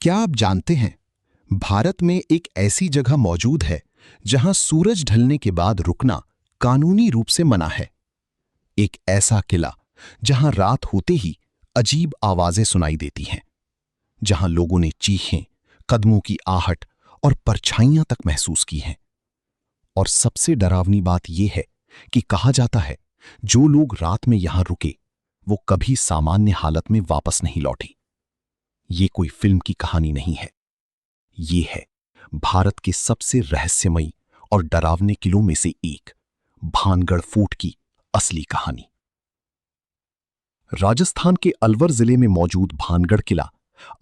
क्या आप जानते हैं, भारत में एक ऐसी जगह मौजूद है जहां सूरज ढलने के बाद रुकना कानूनी रूप से मना है। एक ऐसा किला जहां रात होते ही अजीब आवाजें सुनाई देती हैं, जहां लोगों ने चीखें, कदमों की आहट और परछाइयां तक महसूस की हैं। और सबसे डरावनी बात यह है कि कहा जाता है जो लोग रात में यहां रुके वो कभी सामान्य हालत में वापस नहीं लौटे। ये कोई फिल्म की कहानी नहीं है, ये है भारत के सबसे रहस्यमयी और डरावने किलों में से एक, भानगढ़ फोर्ट की असली कहानी। राजस्थान के अलवर जिले में मौजूद भानगढ़ किला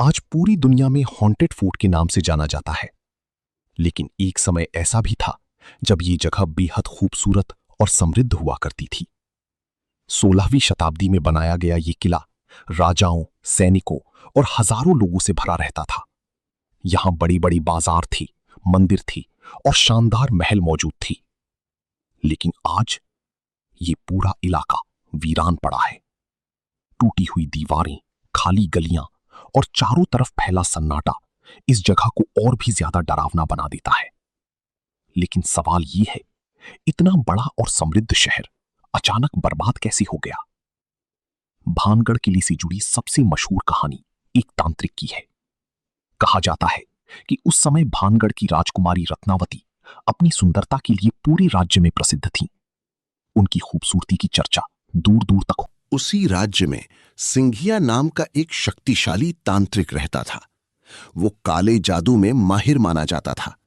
आज पूरी दुनिया में हॉन्टेड फोर्ट के नाम से जाना जाता है। लेकिन एक समय ऐसा भी था जब ये जगह बेहद खूबसूरत और समृद्ध हुआ करती थी। 16वीं शताब्दी में बनाया गया ये किला राजाओं, सैनिकों और हजारों लोगों से भरा रहता था। यहां बड़ी बड़ी बाजार थी, मंदिर थी और शानदार महल मौजूद थी। लेकिन आज ये पूरा इलाका वीरान पड़ा है। टूटी हुई दीवारें, खाली गलियां और चारों तरफ फैला सन्नाटा इस जगह को और भी ज्यादा डरावना बना देता है। लेकिन सवाल ये है, इतना बड़ा और समृद्ध शहर अचानक बर्बाद कैसे हो गया? भानगढ़ किले से जुड़ी सबसे मशहूर कहानी एक तांत्रिक की है। कहा जाता है कि उस समय भानगढ़ की राजकुमारी रत्नावती अपनी सुंदरता के लिए पूरे राज्य में प्रसिद्ध थीं। उनकी खूबसूरती की चर्चा दूर दूर तक हो। उसी राज्य में सिंघिया नाम का एक शक्तिशाली तांत्रिक रहता था। वो काले जादू में माहिर माना जाता था।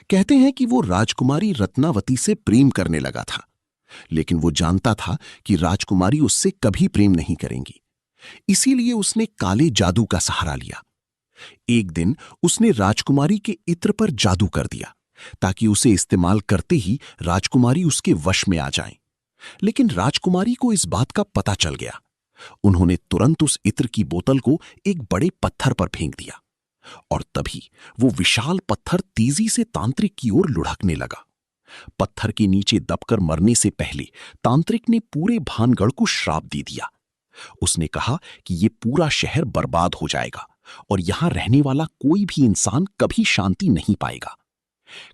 कहते हैं कि वो राजकुमारी रत्नावती से प्रेम करने लगा था, लेकिन वो जानता था कि राजकुमारी उससे कभी प्रेम नहीं करेंगी। इसीलिए उसने काले जादू का सहारा लिया। एक दिन उसने राजकुमारी के इत्र पर जादू कर दिया ताकि उसे इस्तेमाल करते ही राजकुमारी उसके वश में आ जाए। लेकिन राजकुमारी को इस बात का पता चल गया। उन्होंने तुरंत उस इत्र की बोतल को एक बड़े पत्थर पर फेंक दिया और तभी वो विशाल पत्थर तेजी से तांत्रिक की ओर लुढ़कने लगा। पत्थर के नीचे दबकर मरने से पहले तांत्रिक ने पूरे भानगढ़ को श्राप दे दिया। उसने कहा कि ये पूरा शहर बर्बाद हो जाएगा और यहां रहने वाला कोई भी इंसान कभी शांति नहीं पाएगा।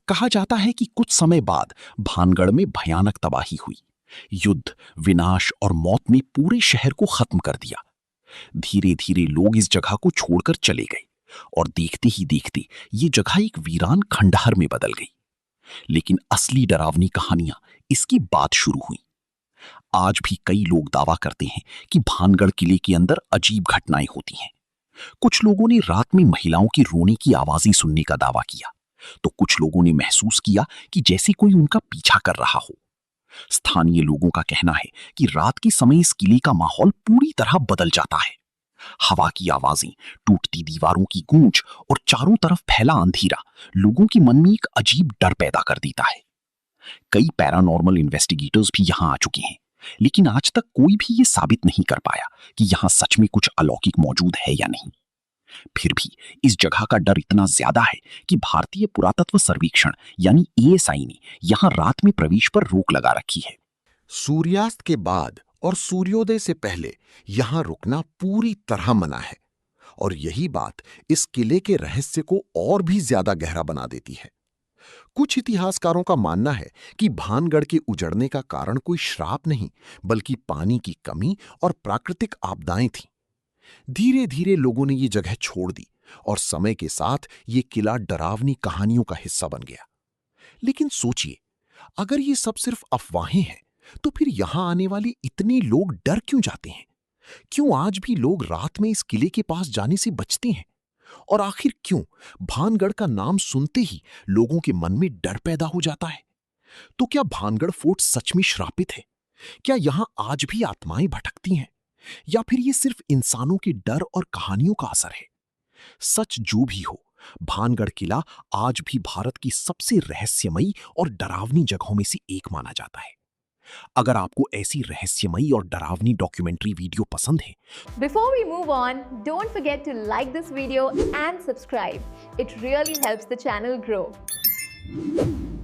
कहा जाता है कि कुछ समय बाद भानगढ़ में भयानक तबाही हुई। युद्ध, विनाश और मौत ने पूरे शहर को खत्म कर दिया। धीरे धीरे लोग इस जगह को छोड़कर चले गए और देखते ही देखते ये जगह एक वीरान खंडहर में बदल गई। लेकिन असली डरावनी कहानियां इसकी बाद शुरू हुई। आज भी कई लोग दावा करते हैं कि भानगढ़ किले के अंदर अजीब घटनाएं होती हैं। कुछ लोगों ने रात में महिलाओं की रोने की आवाजें सुनने का दावा किया, तो कुछ लोगों ने महसूस किया कि जैसे कोई उनका पीछा कर रहा हो। स्थानीय लोगों का कहना है कि रात के समय इस किले का माहौल पूरी तरह बदल जाता है। हवा की आवाजें, टूटती दीवारों की गूंज और चारों तरफ फैला अंधेरा लोगों के मन में एक अजीब डर पैदा कर देता है। कई पैरानॉर्मल इन्वेस्टिगेटर्स भी यहां आ चुके हैं, लेकिन आज तक कोई भी ये साबित नहीं कर पाया कि यहां सच में कुछ अलौकिक मौजूद है या नहीं। फिर भी इस जगह का डर इतना ज्यादा है कि भारतीय पुरातत्व सर्वेक्षण यानी ASI ने यहां रात में प्रवेश पर रोक लगा रखी है। सूर्यास्त के बाद और सूर्योदय से पहले यहां रुकना पूरी तरह मना है और यही बात इस किले के रहस्य को और भी ज्यादा गहरा बना देती है। कुछ इतिहासकारों का मानना है कि भानगढ़ के उजड़ने का कारण कोई श्राप नहीं, बल्कि पानी की कमी और प्राकृतिक आपदाएं थीं। धीरे धीरे लोगों ने ये जगह छोड़ दी और समय के साथ ये किला डरावनी कहानियों का हिस्सा बन गया। लेकिन सोचिए, अगर ये सब सिर्फ अफवाहें हैं, तो फिर यहां आने वाले इतने लोग डर क्यों जाते हैं? क्यों आज भी लोग रात में इस किले के पास जाने से बचते हैं? और आखिर क्यों भानगढ़ का नाम सुनते ही लोगों के मन में डर पैदा हो जाता है? तो क्या भानगढ़ फोर्ट सच में श्रापित है? क्या यहां आज भी आत्माएं भटकती हैं? या फिर ये सिर्फ इंसानों के डर और कहानियों का असर है? सच जो भी हो, भानगढ़ किला आज भी भारत की सबसे रहस्यमयी और डरावनी जगहों में से एक माना जाता है। अगर आपको ऐसी रहस्यमयी और डरावनी डॉक्यूमेंट्री वीडियो पसंद है, Before we move on, don't forget to like this video and subscribe. It really helps the channel grow.